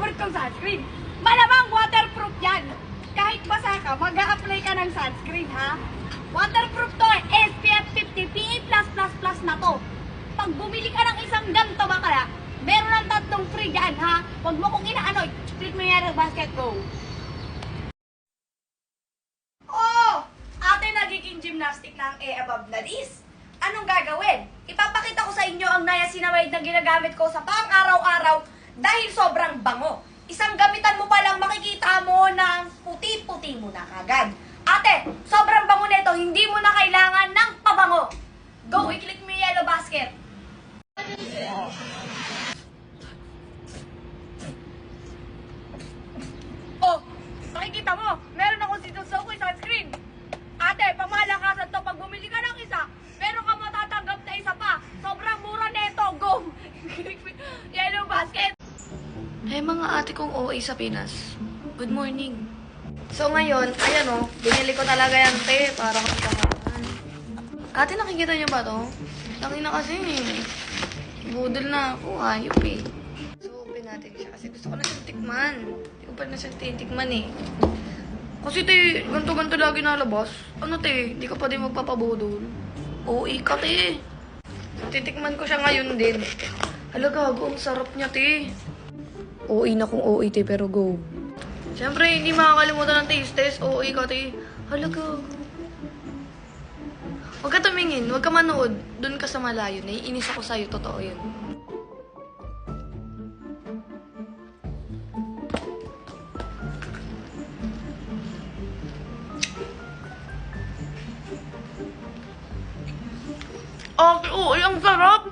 favorite kong sunscreen. Malamang waterproof yan. Kahit basa ka, mag-a-apply ka ng sunscreen, ha? Waterproof to, SPF 50, PA+++ na to. Pag bumili ka ng isang ganito ba kaya, meron ng 3 free dyan, ha? Huwag mo kong inaanoy. Click mo yan ng basket, go. Oh! Ate, nagiging gymnastic na ang above na this. Anong gagawin? Ipapakita ko sa inyo ang niacinamide na ginagamit ko sa pang-araw-araw dahil sobrang bango. Isang gamitan mo pa lang makikita mo ng puti-puti mo na kagad. Ate, sobrang bango nito, hindi mo na kailangan ng pabango. Go, i-click mo yung yellow basket. Oh, makikita mo, meron ako dito sa sunscreen. Ate, pamalakasan to, pag bumili ka ng isa, meron ka matatanggap na isa pa. Sobrang mura nito, go. Yellow basket. Mga ate kong OA sa Pinas. Good morning. So ngayon, ayan o, binili ko talaga yan, te, para kapitakaan. Ate, nakikita niyo ba to? Laki na kasi. Budol na ako, hayop eh. So, open natin siya kasi gusto ko na siyang tikman. Hindi ko pa na siyang titikman eh. Kasi te, ganto-ganto lagi nalabas. Ano te, hindi ka pa din magpapabudol. OA ka te. Titikman ko siya ngayon din. Hala gago, ang sarap niya te. OA na kung OA te, pero go. Siyempre, hindi makakalimutan ng taste test. OA ka te. Hala gago. Huwag ka tumingin, huwag ka manood. Doon ka sa malayo. Naiinis ako sa'yo, totoo yun. Oh, ang sarap!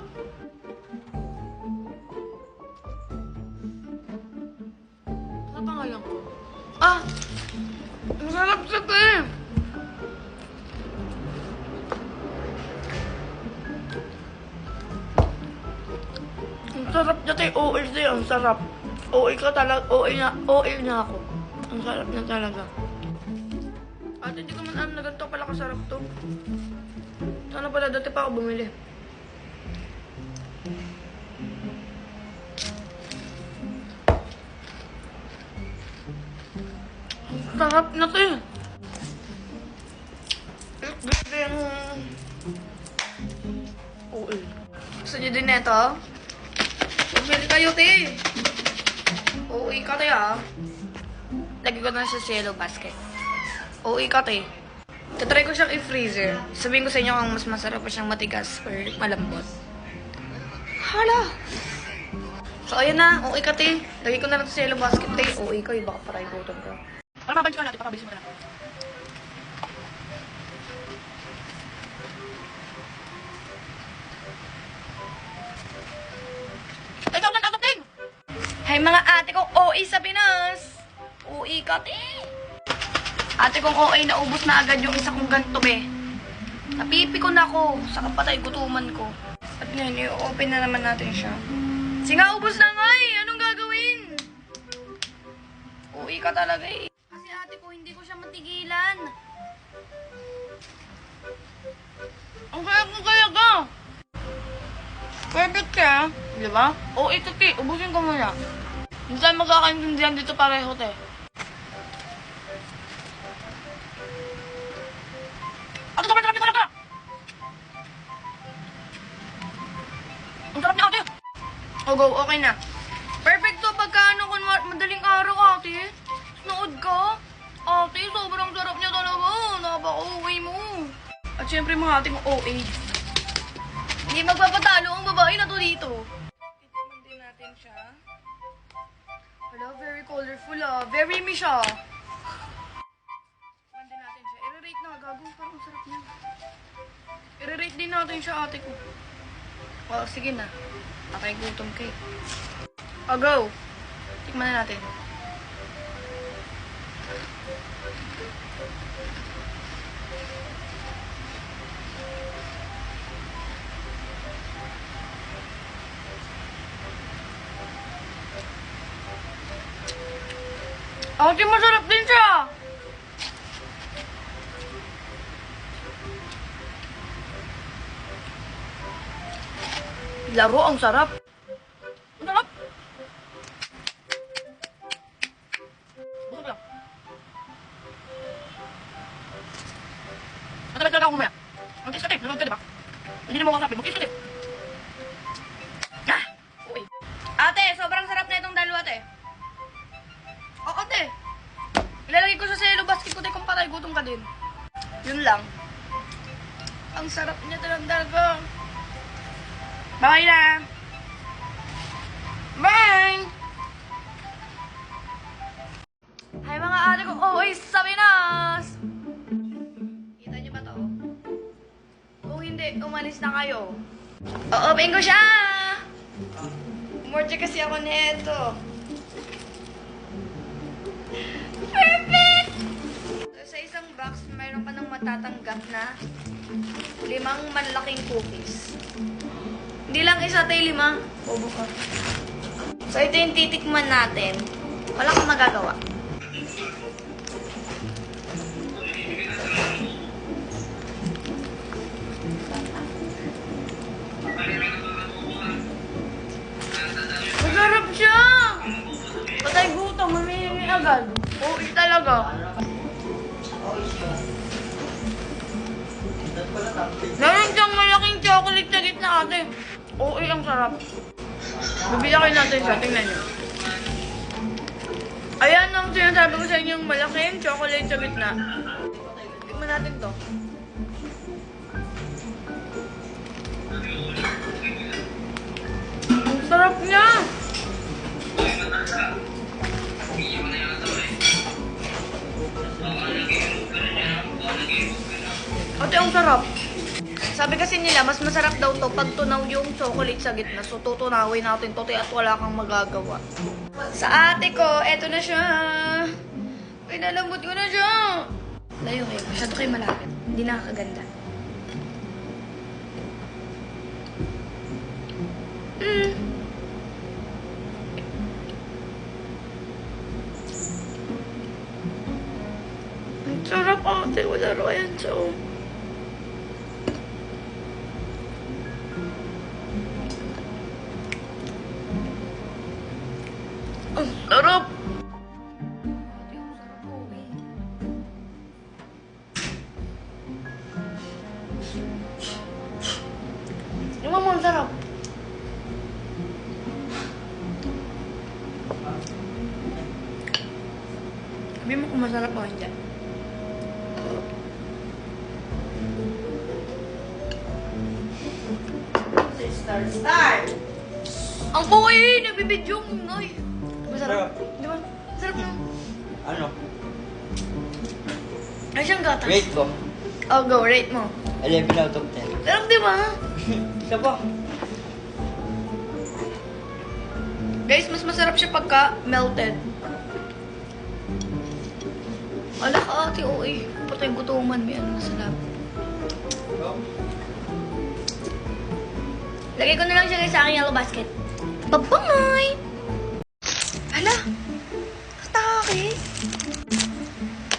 Ano pangalan ko? Ang sarap siya, te! Ang sarap niya, te. OA siya, ang sarap. OA ka talaga. OA na ako. Ang sarap niya talaga. At hindi ko man alam na ganito pala kasarap to. Sana pala dati pa ako bumili. Ang sarap na to eh. Gusto yung... OA. Gusto nyo din neto? Bumili kayo, te. OA ka, te, ah. Lagi ko na sa yellow basket. OA ka, te. Tatry ko siyang i-freezer. Sabihin ko sa inyo kung mas masarap pa siyang matigas or malambot. Hala! So, ayan na. OA ka, te. Lagi ko na lang sa yellow basket, te. OA ka, baka paray gutom ka. Para mabalik ka natin, pakabilis mo na lang. Hay mga ate kong OA sa Pinas. OA ka, te. Ate kong OA, naubos na agad yung isa kong ganto, be. Napipi ko na ako sa kapatay gutuman ko. At ngayon, i-open na naman natin siya. Singa, ubos na nga eh. Anong gagawin? OA ka talaga eh. Kasi ate ko, hindi ko siya matigilan. Ang kaya ka. Perfect ka. Diba? OA ka, te. Ubusin ko muna. Hindi tayo magkakaintindihan dito pareho, te. Ang sarap niya, talaga! Ang sarap niya, ate! O, go, okay na. Perfect to pagka ano kung madaling araw, ate. Nood ka. Ate, sobrang sarap niya talaga. Napaka-OA mo. At syempre, mga ate mo OA. Hindi magpapatalo ang babae na to dito. Titikman din natin siya. Hello, very colorful ah. Very me siya. Tikman din natin siya. I-rate na. Gago, parang ang sarap niya. I-rate din natin siya, ate ko. Well, sige na. Atay gutom ka eh. Oh, go. Tikman na natin. Ate, masarap din siya! Laro, ang sarap. Ang sarap! ako mamaya. Mag-kiss ka, te. Nanonood ka, diba? Hindi na mo kasapin. Mag-kiss ka, te. Ah! Uy. Ate, sobrang sarap na itong dalawa, te. Oo, te. Ilalagay ko sa selo basket ko, te, kung patay gutom ka din. Yun lang. Ang sarap niya talaga. Bye na. Bye! Hi mga ate ko, OA sa Pinas! Kita niyo ba to? Kung hindi, umalis na kayo. Oo, ko siya! Umorder kasi ako nito. Perfect! So, sa isang box, mayroon ka ng matatanggap na 5 malaking cookies. Hindi lang isa, tayo 5. Bobo ka. So, ito yung titikman natin. Wala kang magagawa. Masarap siya! Patay gutom, mamihingi agad. Oo, talaga. Meron siyang malaking chocolate sa gitna, ate. Oo, ang sarap. Bibigyan natin siya, tingnan niyo. Ayan ang sinasabi ko sa inyo, yung malaking chocolate sa gitna. Tingnan natin to. Ang sarap niya! Ate, ang sarap. Sabi kasi nila, mas masarap daw to pag tunaw yung chocolate sa gitna. So, tutunawin natin to, at wala kang magagawa. Sa ate ko, eto na siya. Pinalambot ko na siya. Layo kayo, masyado kayo malapit. Hindi nakakaganda. Ang sarap, ate. Wala ro yan siya. Ang sarap! Ate, ang sarap po eh. Yung mo, ang sarap. Sabi mo kung masarap o hindi. Start! Ang buhay! Nagbibidyo ang ngay. Masarap. Di ba? Masarap na. Ano? Ay, siyang gatas. Rate ko. Oh, go. Rate mo. 11 out of 10. Sarap, di ba? Isa pa. Guys, mas masarap siya pagka melted. Ala ka ate, oy. Patay gutuman, may ano masarap. Lagay ko na lang siya guys sa aking yellow basket. Bye-bye! Hala! Katake!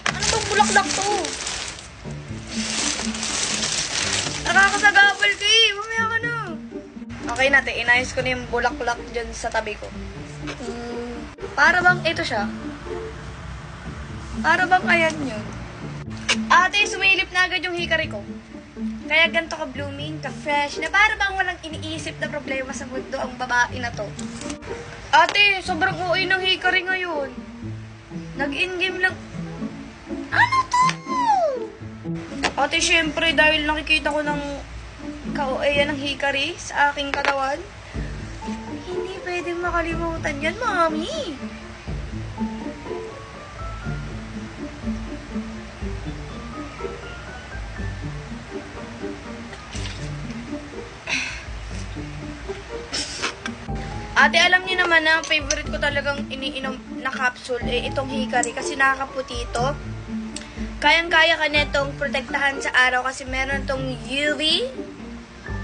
Ano bang bulaklak to? Nakakasagabal ka eh! Mamaya ka na! Okay natin, inayos ko na yung bulaklak dyan sa tabi ko. Para bang ito siya? Para bang ayan yun? Ate, sumilip na agad yung hikari ko. Kaya ganito ka blooming, ka fresh, na para bang walang iniisip na problema sa mundo ang babae na to. Ate, sobrang uwi ng hikari ngayon. Nag-in-game lang. Ano to? Ate, syempre, dahil nakikita ko ng ka-uwian ng hikari sa aking katawan, hindi pwedeng makalimutan yan, mami. Ate, alam niyo naman na favorite ko talagang iniinom na capsule eh itong hikari kasi nakakaputi ito. Kayang-kaya ka netong protektahan sa araw kasi meron tong UV,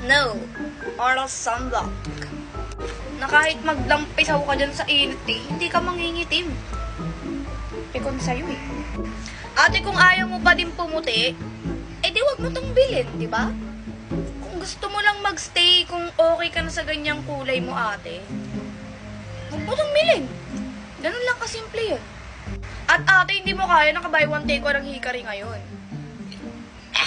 no, oral sunblock. Na kahit maglampisaw ka dyan sa init eh, hindi ka mangingitim. Pikon sa'yo eh. Ate, kung ayaw mo pa din pumuti, eh di wag mo tong bilhin, di ba? Kung gusto mo lang magstay, kung okay ka na sa ganyang kulay mo, ate, huwag mo itong bilhin. Ganun lang kasimple yun. At ate, hindi mo kaya nakabuy one take one ng hikari ngayon.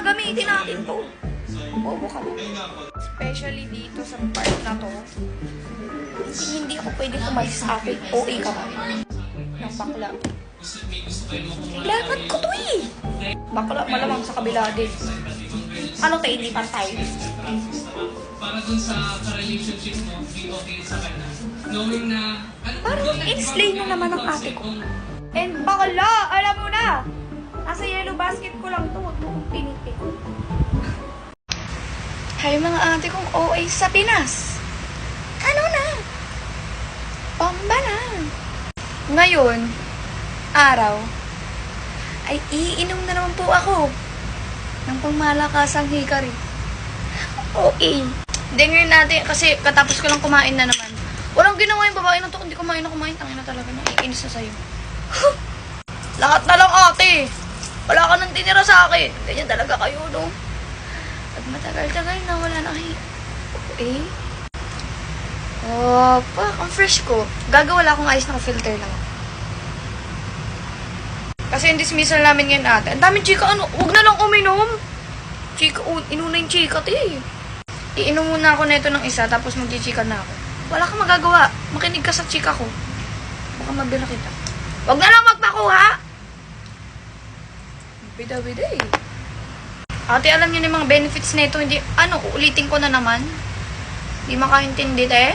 gagamitin natin to. Bobo ka ba? Especially dito sa part na to. Hindi ako pwede umalis ate. OA ka ba? Ng bakla. Kailangan ko to eh. Bakla malamang sa kabila din. Ano tayo, hindi pantay? Para dun sa relationship mo, be okay sa kanya. Knowing na, Parang in-slay na naman ang ate ko. And bakla, alam mo na! Nasa yellow basket ko lang to, huwag mo kong pinitin. Hay mga ate kong OA sa Pinas. Ano na? Pamba na. Ngayon, araw, ay iinom na naman po ako ng pangmalakasang hikari. OA. Hindi ngayon natin, kasi katapos ko lang kumain na naman. Walang ginawa yung babae na to, hindi kumain na kumain. Tangin na talaga, naiinis na sa'yo. Lahat na lang ate. Wala ka nang tinira sa akin. Ganyan talaga kayo, no? Pag matagal-tagal na, wala na kayo. Okay. Oh, pak, ang fresh ko. Gagawa lang akong ayos, naka-filter lang. Kasi yung dismissal namin ngayon ate. Ang daming chika, ano? Huwag na lang uminom. Chika, inuna yung chika, te. Iinom muna ako nito ng isa, tapos mag-chika na ako. Wala kang magagawa. Makinig ka sa chika ko. Baka mabila kita. Huwag na lang magpakuha! Bida-bida eh. Ate, alam niyo na yung mga benefits nito. Hindi, uulitin ko na naman. Hindi makaintindi, te.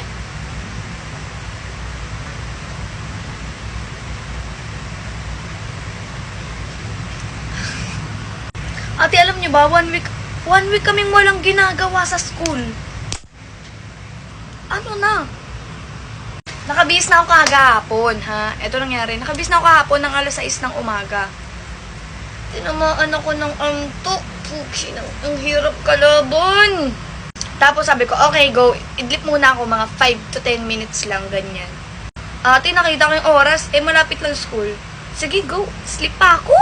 Ate, alam niyo ba, one week kaming walang ginagawa sa school. Ano na? Nakabihis na ako kahapon, ha? Ito nangyari. Nakabihis na ako kahapon ng alas 6 ng umaga. Tinamaan ako ng antok. Puki, ang hirap kalaban. Tapos sabi ko, okay, go. Idlip muna ako mga 5 to 10 minutes lang, ganyan. Ate, nakita ko yung oras. Malapit lang school. Sige, go. Sleep pa ako.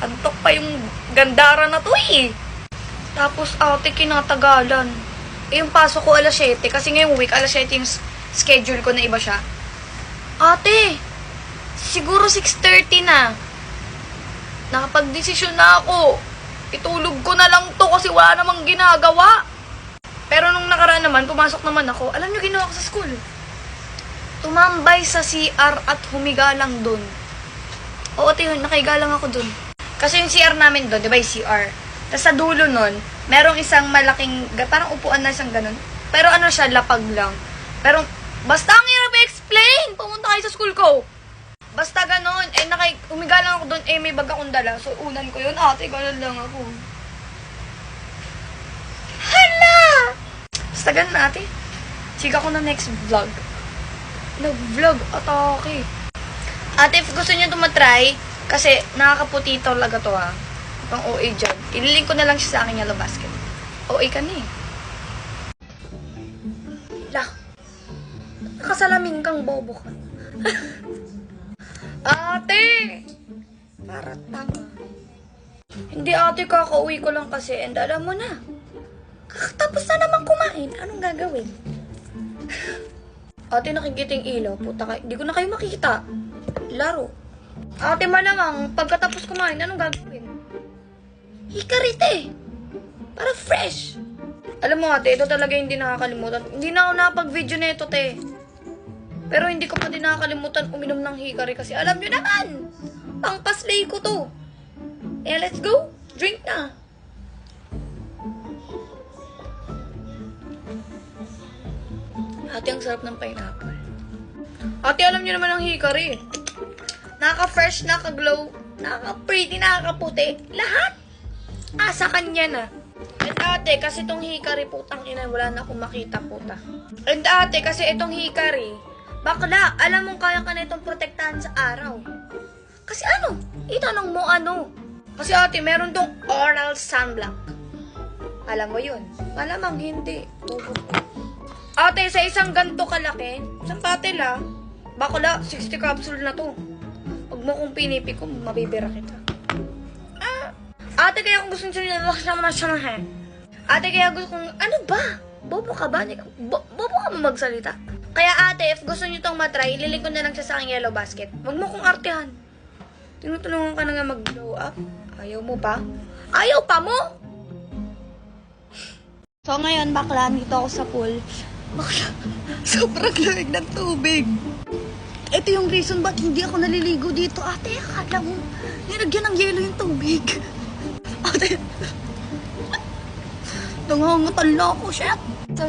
Antok pa yung gandara na to eh. Tapos ate, kinatagalan. Yung pasok ko alas 7. Kasi ngayong week, alas 7 yung schedule ko na iba siya. Ate, siguro 6:30 na. Nakapag-desisyon na ako. Itulog ko na lang to kasi wala namang ginagawa. Pero nung nakaraan naman, pumasok naman ako. Alam niyo ginawa ko sa school? Tumambay sa CR at humiga lang dun. Oo, ate, nakahiga lang ako dun. Kasi yung CR namin dun, di ba yung CR? Tapos sa dulo nun, merong isang malaking, parang upuan na isang ganun. Pero ano siya, lapag lang. Pero, basta ang hirap i-explain! Pumunta kayo sa school ko. Basta ganun, umiga lang ako dun, may bag akong dala. So, unan ko yun, ate, ganun lang ako. Hala! Basta ganun, ate. Chika ko na next vlog. Nag-vlog, atake. Ate, if gusto niyo tumatry, kasi nakakaputi talaga to ha. Pang OA dyan. Ililink ko na lang siya sa akin yellow basket. OA ka na eh. Lah. Nakasalamin kang bobo ka. Ate! Para tanga. Hindi ate, kakauwi ko lang kasi. And alam mo na. Kakatapos na naman kumain. Anong gagawin? Ate, nakikita yung ilaw. Puta ka, hindi ko na kayo makita. Laro. Ate, malamang, pagkatapos kumain, anong gagawin? Hikarite. Para fresh. Alam mo ate, ito talaga hindi nakakalimutan. Hindi na ako nakapag-video na ito, te. Pero hindi ko pa din nakakalimutan uminom ng hikari kasi alam nyo naman, pang-paslay ko to. Eh, let's go. Drink na. Ate, ang sarap ng pineapple. Ate, alam nyo naman ang hikari. Nakaka-fresh, nakaka-glow, nakaka-pretty, nakaka-puti. Lahat. Sa kanya na. And ate, kasi itong hikari, putang ina, wala na akong makita, puta. And ate, kasi itong hikari, bakla, alam mong kaya ka na itong protektahan sa araw. Kasi ano? Itanong mo ano? Kasi ate, meron tong oral sunblock. Alam mo yun? Malamang hindi. Ate, sa isang ganto kalaki, isang patel bakla, 60 capsule na to. Huwag mo kong pinipik ko, mabibira kita. Ate, kaya kung gusto nyo na siya Ate, kaya gusto kong, ano ba? Bobo ka ba? Bobo ka ba magsalita? Kaya ate, if gusto nyo tong matry, ililikod na lang siya sa aking yellow basket. Huwag mo kong artehan. Tinutulungan ka na nga mag-blow up. Ayaw mo pa? Ayaw pa mo? So ngayon, bakla, dito ako sa pool. Bakla, sobrang lamig ng tubig. Ito yung reason ba't hindi ako naliligo dito. Ate, akala mo, nilagyan ng yelo yung tubig. Ate, nangangatal na ako, shit. So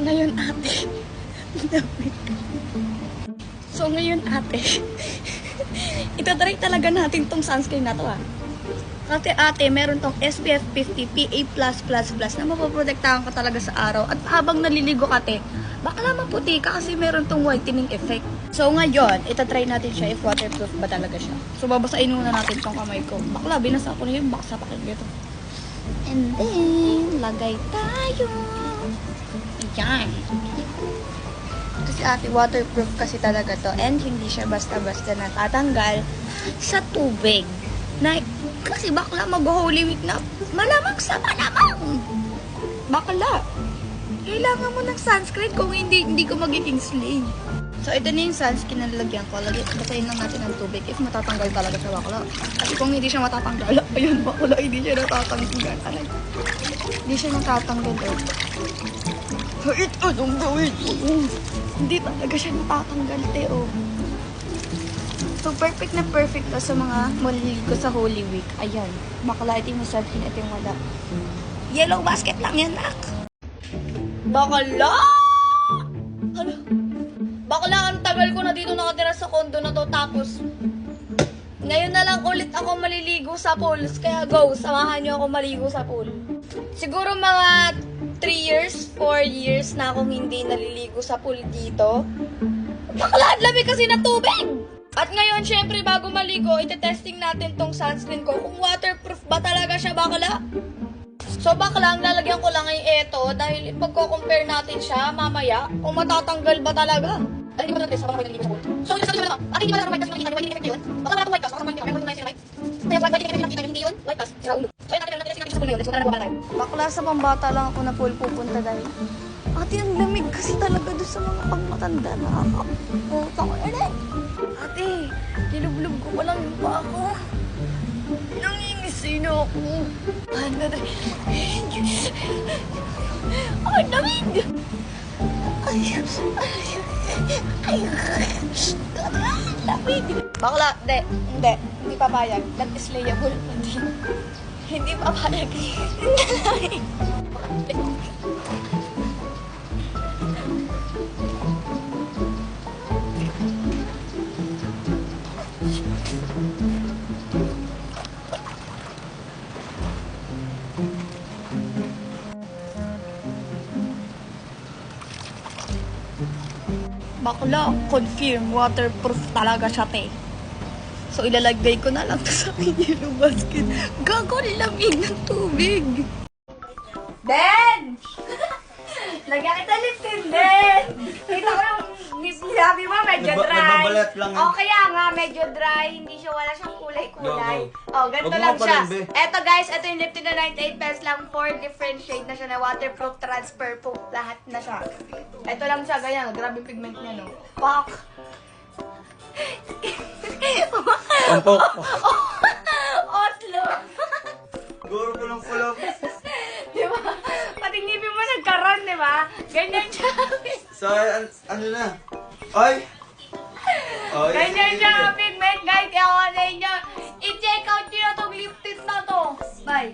ngayon, ate, itatry talaga natin tong sunscreen na to Kasi ate, meron tong SPF 50 PA+++ na mapoprotektahan ka talaga sa araw. At habang naliligo ka, te, baka naman puti ka kasi meron tong whitening effect. So ngayon, itatry natin siya if waterproof ba talaga siya. So babasain muna natin tong kamay ko. Bakla, binasa ko na yun, baka sa pakin dito. And then, lagay tayo. Ayan. Kasi ate, waterproof kasi talaga to. And hindi siya basta-basta natatanggal sa tubig. Na, kasi bakla mag-Holy Week na. Malamang sa malamang. Bakla. Kailangan mo ng sunscreen kung hindi ko magiging slay. So, ito na yung sunscreen na lalagyan ko. Basahin lang natin ng tubig if matatanggal talaga siya bakla. Kasi kung hindi siya matatanggal, ayun bakla, hindi siya natatanggal. Hindi siya natatanggal. Wait, anong gawin mo? Hindi talaga siya natatanggal, Teo. So, perfect na perfect to sa mga maliligo sa Holy Week. Ayan. Bakla, ito yung sunscreen, ito yung wala. Yellow basket lang yan, nak. Bakla! Ano? Bakla, ang tagal ko na dito nakatira sa condo na to. Tapos, ngayon na lang ulit ako maliligo sa pools. Kaya go, samahan niyo ako maligo sa pool. Siguro mga 3 years, 4 years na akong hindi naliligo sa pool dito. Bakla, ang lamig kasi na tubig! At ngayon, syempre, bago maligo, ite-testing natin tong sunscreen ko. Kung waterproof ba talaga siya, bakla? So, bakla, ang lalagyan ko lang ay ito. Dahil pagko-compare natin siya mamaya, kung matatanggal ba talaga. Ay, hindi ko natin sa baka may naliligo sa pool. So, yung sabi naman, ate, hindi wala white cast yung nakita, white effect yun. Baka wala white cast, baka may white cast. Kaya white effect yung nakita, hindi yun, white cast. Sira ulo. So, yun natin natin sa pool na yun. Let's go na nababa tayo. Bakla, sa pambata lang ako na pool pupunta dahil. Ate, ang lamig kasi talaga doon sa mga pagmatanda na ako. Ate, nilublog ko pa lang yung pa ako. Nangingisay na ako. Ang lamig! Lamig! Bakla, hindi papayag. That is layable. Hindi papayag. Bakla, confirm, waterproof talaga siya, te. So, ilalagay ko na lang to sa aking yellow basket. Gago, lamig ng tubig. Ben! Lagyan kita lip tint, Ben! Kita ko yung Sabi mo, medyo dry. Nagbabalat lang yan. O, kaya nga, medyo dry. Hindi siya, wala siyang kulay-kulay. Go. O, ganito Huwag mo lang siya. papalimbi. Eto guys, eto yung Lipton na 98 pesos lang. 4 different shade na siya na waterproof, transfer proof. Lahat na siya. Eto lang siya, ganyan. Grabe yung pigment niya, no? Pak! Pampok. Otlo! Guro ko lang pula. Di ba? Pati ngipin mo nagkaroon, di ba? Ganyan siya. So, ano na? Ay! Ay, Ganyan sige. siya, pigment guys. Kaya ako sa inyo, i-check out nyo na itong lip tint na to. Bye.